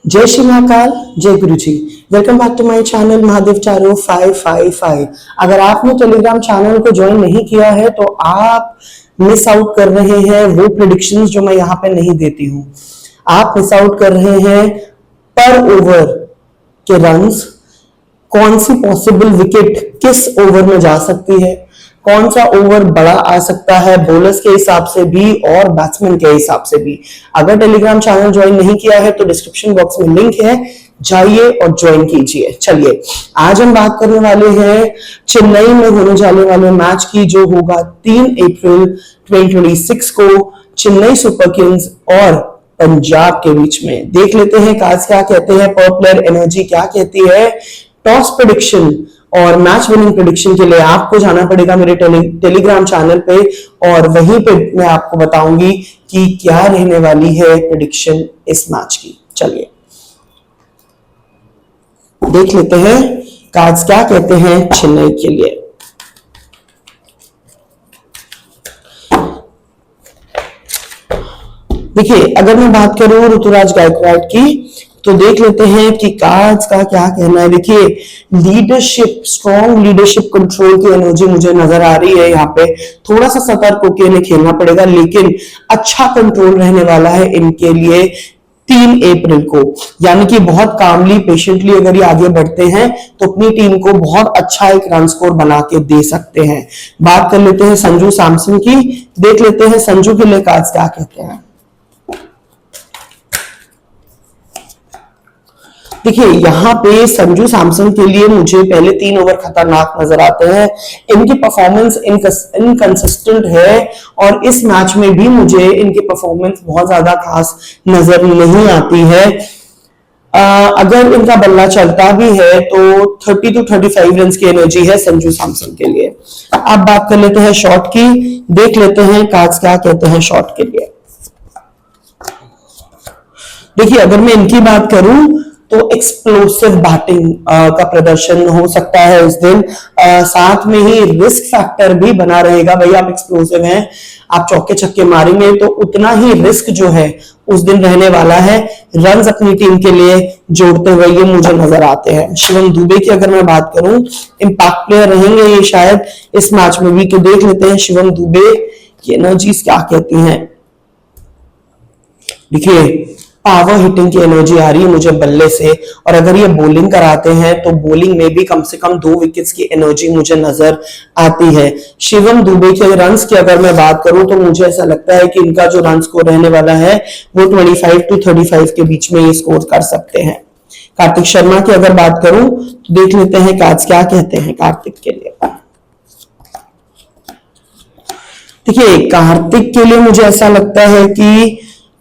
जय श्री महाकाल, जय गुरु जी। Welcome back to my channel Mahadev चारो 555। अगर आपने टेलीग्राम चैनल को ज्वाइन नहीं किया है तो आप मिस आउट कर रहे हैं वो प्रेडिक्शंस जो मैं यहाँ पे नहीं देती हूँ। आप मिस आउट कर रहे हैं पर ओवर के रन्स, कौन सी पॉसिबल विकेट किस ओवर में जा सकती है, कौन सा ओवर बड़ा आ सकता है बॉलर्स के हिसाब से भी और बैट्समैन के हिसाब से भी। अगर टेलीग्राम चैनल ज्वाइन नहीं किया है तो डिस्क्रिप्शन बॉक्स में लिंक है, जाइए और ज्वाइन कीजिए। चलिए, आज हम बात करने वाले हैं चेन्नई में होने जाने वाले मैच की, जो होगा 3 अप्रैल 2026 को चेन्नई सुपर किंग्स और पंजाब के बीच में। देख लेते हैं कार्ड्स क्या कहते हैं, पर प्लेयर एनर्जी क्या कहती है। टॉस प्रेडिक्शन और मैच विनिंग प्रेडिक्शन के लिए आपको जाना पड़ेगा मेरे टेलीग्राम चैनल पे, और वहीं पे मैं आपको बताऊंगी कि क्या रहने वाली है प्रेडिक्शन इस मैच की। चलिए देख लेते हैं कार्ड्स क्या कहते हैं चेन्नई के लिए। देखिए, अगर मैं बात करूं ऋतुराज गायकवाड़ की तो देख लेते हैं कि कार्ड्स का क्या कहना है। देखिए, लीडरशिप, स्ट्रॉन्ग लीडरशिप कंट्रोल की एनर्जी मुझे नजर आ रही है। यहाँ पे थोड़ा सा सतर्क होकर इन्हें खेलना पड़ेगा, लेकिन अच्छा कंट्रोल रहने वाला है इनके लिए 3 अप्रैल को। यानी कि बहुत कामली, पेशेंटली अगर ये आगे बढ़ते हैं तो अपनी टीम को बहुत अच्छा एक रन स्कोर बना के दे सकते हैं। बात कर लेते हैं संजू सैमसन की। देख लेते हैं संजू के लिए कार्ड्स क्या कहते हैं। देखिए, यहाँ पे संजू सैमसन के लिए मुझे पहले 3 ओवर खतरनाक नजर आते हैं। इनकी परफॉर्मेंस इनकंसिस्टेंट है और इस मैच में भी मुझे इनकी परफॉर्मेंस बहुत ज्यादा खास नजर नहीं आती है। अगर इनका बल्ला चलता भी है तो 30 to 35 रन की एनर्जी है संजू सैमसन के लिए। अब बात कर लेते हैं शॉट की। देख लेते हैं कार्ड्स क्या कहते हैं शॉट के लिए। देखिए, अगर मैं इनकी बात करूं तो एक्सप्लोसिव बैटिंग का प्रदर्शन हो सकता है इस दिन। साथ में ही रिस्क फैक्टर भी बना रहेगा। भाई, आप एक्सप्लोसिव हैं, आप चौके छक्के मारेंगे तो उतना ही रिस्क जो है उस दिन रहने वाला है। रन्स अपनी टीम के लिए जोड़ते हुए ये मुझे नजर आते हैं। शिवम दुबे की अगर मैं बात करूं, इम्पैक्ट प्लेयर रहेंगे ये शायद इस मैच में भी। तो देख लेते हैं शिवम दुबे की एनर्जीज क्या कहती हैं। देखिए, पावर हिटिंग की एनर्जी आ रही है मुझे बल्ले से, और अगर ये बॉलिंग कराते हैं तो बॉलिंग में भी कम से कम 2 विकेट्स की एनर्जी मुझे नजर आती है। शिवम दुबे के रन्स की अगर मैं बात करूं तो मुझे ऐसा लगता है कि इनका जो रन स्कोर रहने वाला है वो 25 to 35 के बीच में ये स्कोर कर सकते हैं। कार्तिक शर्मा की अगर बात करूं तो देख लेते हैं कार्ड्स क्या कहते हैं कार्तिक के लिए। देखिए, कार्तिक के लिए मुझे ऐसा लगता है कि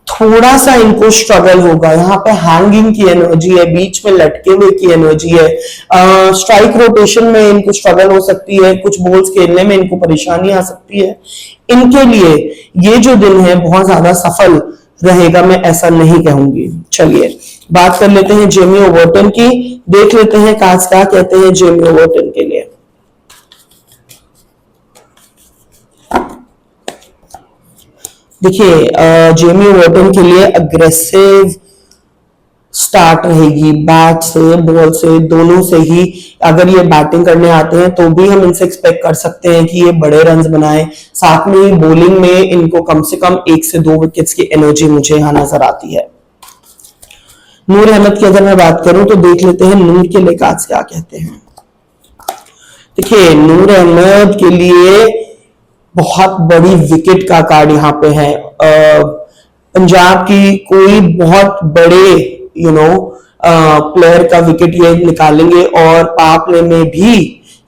थोड़ा सा इनको स्ट्रगल होगा। यहाँ पे हैंगिंग की एनर्जी है, बीच में लटके हुए की एनर्जी है। स्ट्राइक रोटेशन में इनको स्ट्रगल हो सकती है, कुछ बॉल्स खेलने में इनको परेशानी आ सकती है। इनके लिए ये जो दिन है बहुत ज्यादा सफल रहेगा, मैं ऐसा नहीं कहूंगी। चलिए बात कर लेते हैं जेमी ओवर्टन की। देख लेते हैं कार्ड्स क्या कहते हैं जेमी ओवर्टन के लिए। देखिए, जेमी ओवर्टन के लिए अग्रेसिव स्टार्ट रहेगी, बैट से बॉल से दोनों से ही। अगर ये बैटिंग करने आते हैं तो भी हम इनसे एक्सपेक्ट कर सकते हैं कि ये बड़े रन्स बनाए। साथ में ही बॉलिंग में इनको कम से कम 1 से 2 विकेट्स की एनर्जी मुझे यहां नजर आती है। नूर अहमद की अगर मैं बात करूं तो देख लेते हैं नूर के लिए कार्ड्स क्या कहते हैं। देखिए, नूर अहमद के लिए बहुत बड़ी विकेट का कार्ड यहाँ पे है। पंजाब की कोई बहुत बड़े प्लेयर का विकेट ये निकालेंगे और पावर प्ले में भी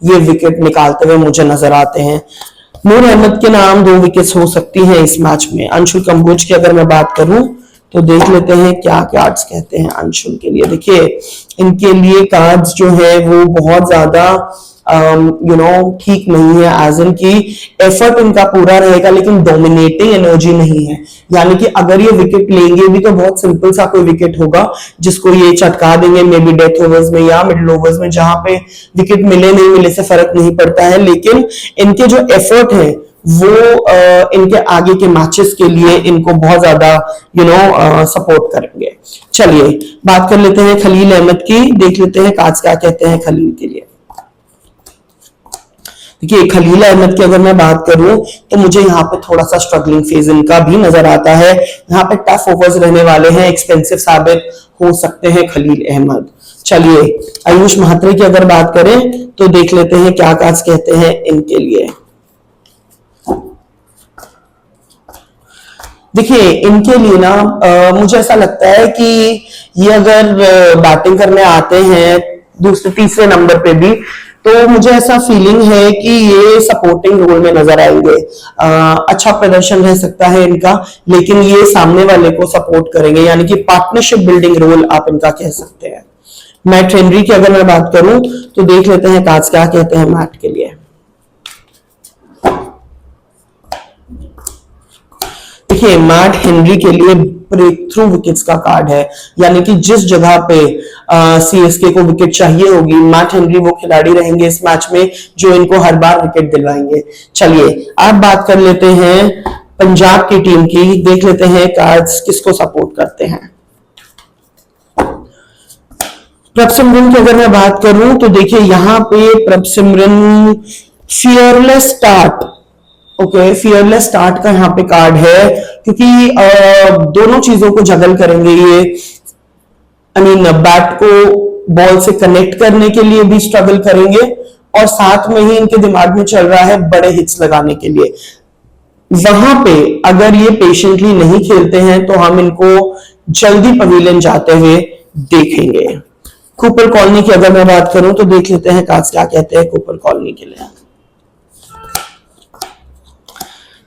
ये विकेट निकालते हुए मुझे नजर आते हैं। नूर अहमद के नाम 2 विकेट्स हो सकती हैं इस मैच में। अंशुल कंबोज की अगर मैं बात करूं तो देख लेते हैं क्या कार्ड्स कहते हैं अंशुल के लिए। देखिए, इनके लिए कार्ड्स जो है वो बहुत ज्यादा ठीक नहीं है। एज इन की एफर्ट इनका पूरा रहेगा लेकिन डोमिनेटिंग एनर्जी नहीं है। यानी कि अगर ये विकेट लेंगे भी तो बहुत सिंपल सा कोई विकेट होगा जिसको ये चटका देंगे, मे बी डेथ ओवर्स में या मिडिल ओवर्स में, जहां पे विकेट मिले नहीं मिले से फर्क नहीं पड़ता है। लेकिन इनके जो एफर्ट है वो इनके आगे के मैचेस के लिए इनको बहुत ज्यादा सपोर्ट करेंगे। चलिए बात कर लेते हैं खलील अहमद की, देख लेते हैं काज क्या कहते हैं खलील के लिए। देखिए खलील अहमद की अगर मैं बात करूं तो मुझे यहाँ पे थोड़ा सा स्ट्रगलिंग फेज इनका भी नजर आता है। यहाँ पे टफ ओवर्स रहने वाले हैं, एक्सपेंसिव साबित हो सकते हैं खलील अहमद। चलिए आयुष महात्रे की अगर बात करें तो देख लेते हैं क्या काज कहते हैं इनके लिए। देखिए इनके लिए ना मुझे ऐसा लगता है कि ये अगर बैटिंग करने आते हैं दूसरे तीसरे नंबर पे भी, तो मुझे ऐसा फीलिंग है कि ये सपोर्टिंग रोल में नजर आएंगे। अच्छा प्रदर्शन रह सकता है इनका, लेकिन ये सामने वाले को सपोर्ट करेंगे, यानी कि पार्टनरशिप बिल्डिंग रोल आप इनका कह सकते हैं। मैट हेनरी की अगर मैं बात करूं तो देख लेते हैं काज क्या कहते हैं मैट के लिए। देखिए मैट हेनरी के लिए ब्रेक थ्रू विकेट्स का कार्ड है, यानी कि जिस जगह पे सीएसके को विकेट चाहिए होगी, मैट हेनरी वो खिलाड़ी रहेंगे इस मैच में जो इनको हर बार विकेट दिलवाएंगे। चलिए अब बात कर लेते हैं पंजाब की टीम की, देख लेते हैं कार्ड्स किसको सपोर्ट करते हैं। प्रभसिमरन की अगर मैं बात करूं तो देखिए यहाँ पे Prabhsimran fearless start, okay fearless start का यहाँ पे कार्ड है, क्योंकि दोनों चीजों को जगल करेंगे ये। बैट को बॉल से कनेक्ट करने के लिए भी स्ट्रगल करेंगे, और साथ में ही इनके दिमाग में चल रहा है बड़े हिट्स लगाने के लिए। वहां पे अगर ये पेशेंटली नहीं खेलते हैं तो हम इनको जल्दी पवेलियन जाते हुए देखेंगे। कूपर कॉलोनी की अगर मैं बात करूं तो देख लेते हैं काज क्या कहते हैं कूपर कॉलोनी के लिए।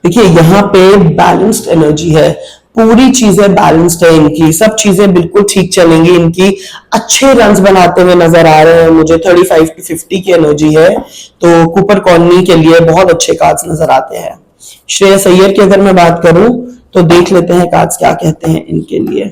देखिए यहाँ पे बैलेंस्ड एनर्जी है, पूरी चीजें बैलेंस्ड है इनकी, सब चीजें बिल्कुल ठीक चलेंगी इनकी। अच्छे रन्स बनाते हुए नजर आ रहे हैं मुझे, 35 to 50 की एनर्जी है, तो कूपर कॉलोनी के लिए बहुत अच्छे कार्ड्स नजर आते हैं। श्रेयस अय्यर की अगर मैं बात करूं तो देख लेते हैं कार्ड्स क्या कहते हैं इनके लिए।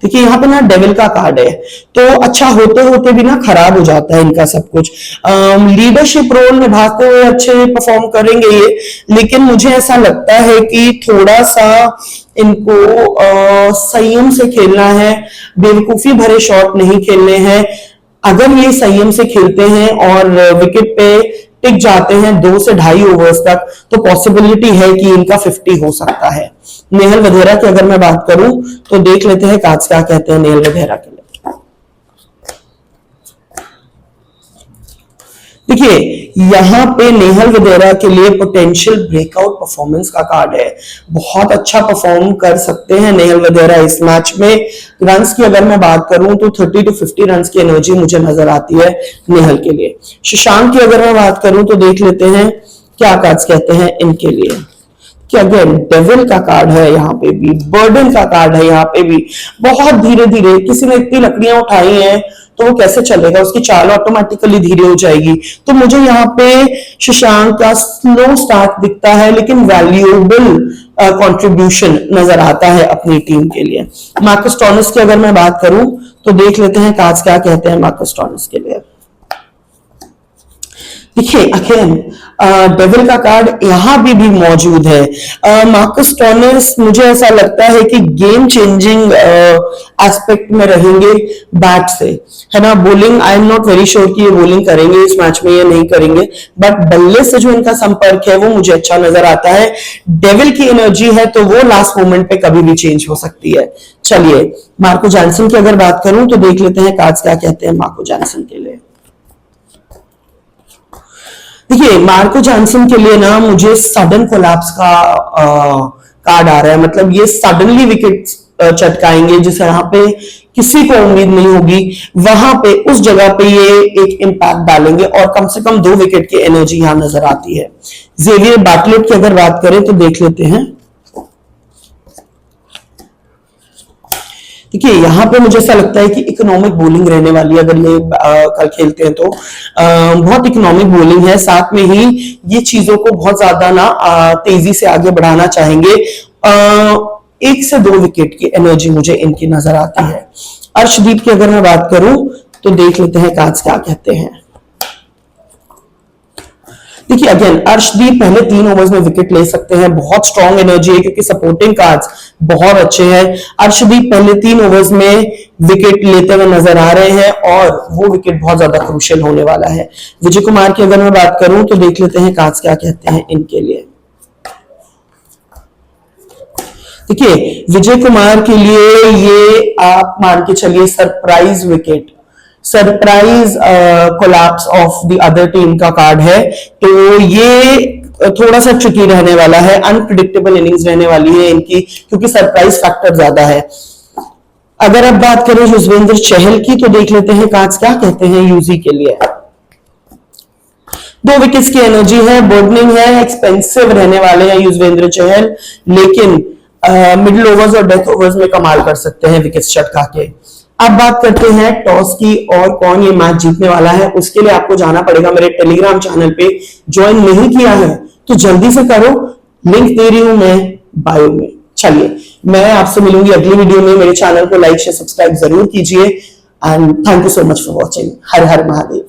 देखिए यहाँ पे ना डेविल का कार्ड है, तो अच्छा होते होते भी ना खराब हो जाता है इनका सब कुछ। लीडरशिप रोल निभाते हुए अच्छे परफॉर्म करेंगे ये, लेकिन मुझे ऐसा लगता है कि थोड़ा सा इनको संयम से खेलना है, बेवकूफी भरे शॉट नहीं खेलने हैं। अगर ये संयम से खेलते हैं और विकेट पे टिक जाते हैं 2 से 2.5 ओवर्स तक, तो पॉसिबिलिटी है कि इनका 50 हो सकता है। नेहल वधेरा की अगर मैं बात करूं तो देख लेते हैं काज क्या कहते हैं नेहल वधेरा के लिए। देखिए यहाँ पे नेहल वधेरा के लिए पोटेंशियल ब्रेकआउट परफॉर्मेंस का कार्ड है, बहुत अच्छा परफॉर्म कर सकते हैं नेहल वधेरा इस मैच में। रन्स की अगर मैं बात करूं तो 30 to 50 रन्स की एनर्जी मुझे नजर आती है नेहल के लिए। शशांक की अगर मैं बात करूं तो देख लेते हैं क्या कार्ड्स कहते हैं इनके लिए। कि अगेन डेविल का कार्ड है, यहाँ पे भी बर्डन का कार्ड है, यहाँ पे भी बहुत धीरे धीरे, किसी ने इतनी लकड़ियां उठाई हैं तो वो कैसे चलेगा, उसकी चाल ऑटोमेटिकली धीरे हो जाएगी। तो मुझे यहाँ पे शशांक का स्लो स्टार्ट दिखता है, लेकिन वैल्यूएबल कंट्रीब्यूशन नजर आता है अपनी टीम के लिए। मार्कस स्टोइनिस की अगर मैं बात करूं तो देख लेते हैं काज क्या कहते हैं मार्कस स्टोइनिस के लिए। देखिए अगेन डेविल का कार्ड यहाँ भी मौजूद है। मार्कस स्टोइनिस मुझे ऐसा लगता है कि गेम चेंजिंग एस्पेक्ट में रहेंगे बैट से, है ना। Bowling I am not very sure कि ये बॉलिंग करेंगे इस मैच में या नहीं करेंगे, बट बल्ले से जो इनका संपर्क है वो मुझे अच्छा नजर आता है। डेविल की एनर्जी है तो वो लास्ट मोमेंट पे कभी भी चेंज हो सकती है। चलिए मार्को जॉनसन की अगर बात करूं तो देख लेते हैं कार्ड्स क्या कहते हैं मार्को जॉनसन के लिए। देखिए मार्को जॉनसन के लिए ना मुझे सडन कोलैप्स का कार्ड आ रहा है, मतलब ये सडनली विकेट चटकाएंगे जिसे यहाँ पे किसी को उम्मीद नहीं होगी, वहां पे उस जगह पे ये एक इंपैक्ट डालेंगे और कम से कम 2 विकेट की एनर्जी यहाँ नजर आती है। जेवियर बार्टलेट की अगर बात करें तो देख लेते हैं। देखिए यहाँ पे मुझे ऐसा लगता है कि इकोनॉमिक बॉलिंग रहने वाली है, अगर ये कल खेलते हैं तो बहुत इकोनॉमिक बॉलिंग है। साथ में ही ये चीजों को बहुत ज्यादा ना तेजी से आगे बढ़ाना चाहेंगे। 1 से 2 विकेट की एनर्जी मुझे इनकी नजर आती है। अर्शदीप की अगर मैं बात करूं तो देख लेते हैं काज क्या कहते हैं। देखिए अगेन अर्शदीप पहले 3 ओवर्स में विकेट ले सकते हैं, बहुत स्ट्रॉन्ग एनर्जी है क्योंकि सपोर्टिंग कार्ड्स बहुत अच्छे हैं। अर्शदीप पहले 3 ओवर्स में विकेट लेते हुए नजर आ रहे हैं और वो विकेट बहुत ज्यादा क्रूशियल होने वाला है। विजय कुमार की अगर मैं बात करूं तो देख लेते हैं कार्ड्स क्या कहते हैं इनके लिए। देखिए विजय कुमार के लिए ये आप मान के चलिए surprise wicket, surprise collapse of the other team का कार्ड है, तो ये थोड़ा सा ट्रिकी रहने वाला है, अनप्रिडिक्टेबल इनिंग्स रहने वाली है इनकी क्योंकि सरप्राइज फैक्टर ज्यादा है। अगर अब बात करें युजवेंद्र चहल की तो देख लेते हैं कार्ड्स क्या कहते हैं यूजी के लिए। 2 विकेट्स की एनर्जी है, बर्डनिंग है, एक्सपेंसिव रहने वाले हैं युजवेंद्र चहल, लेकिन मिडिल ओवर्स और डेथ ओवर्स में कमाल कर सकते हैं विकेट्स चटका के। अब बात करते हैं टॉस की और कौन ये मैच जीतने वाला है। उसके लिए आपको जाना पड़ेगा मेरे टेलीग्राम चैनल पे, ज्वाइन नहीं किया है तो जल्दी से करो, लिंक दे रही हूं मैं बायो में। चलिए मैं आपसे मिलूंगी अगली वीडियो में। मेरे चैनल को लाइक शेयर सब्सक्राइब जरूर कीजिए and thank you so much for watching. Her her Mahadev.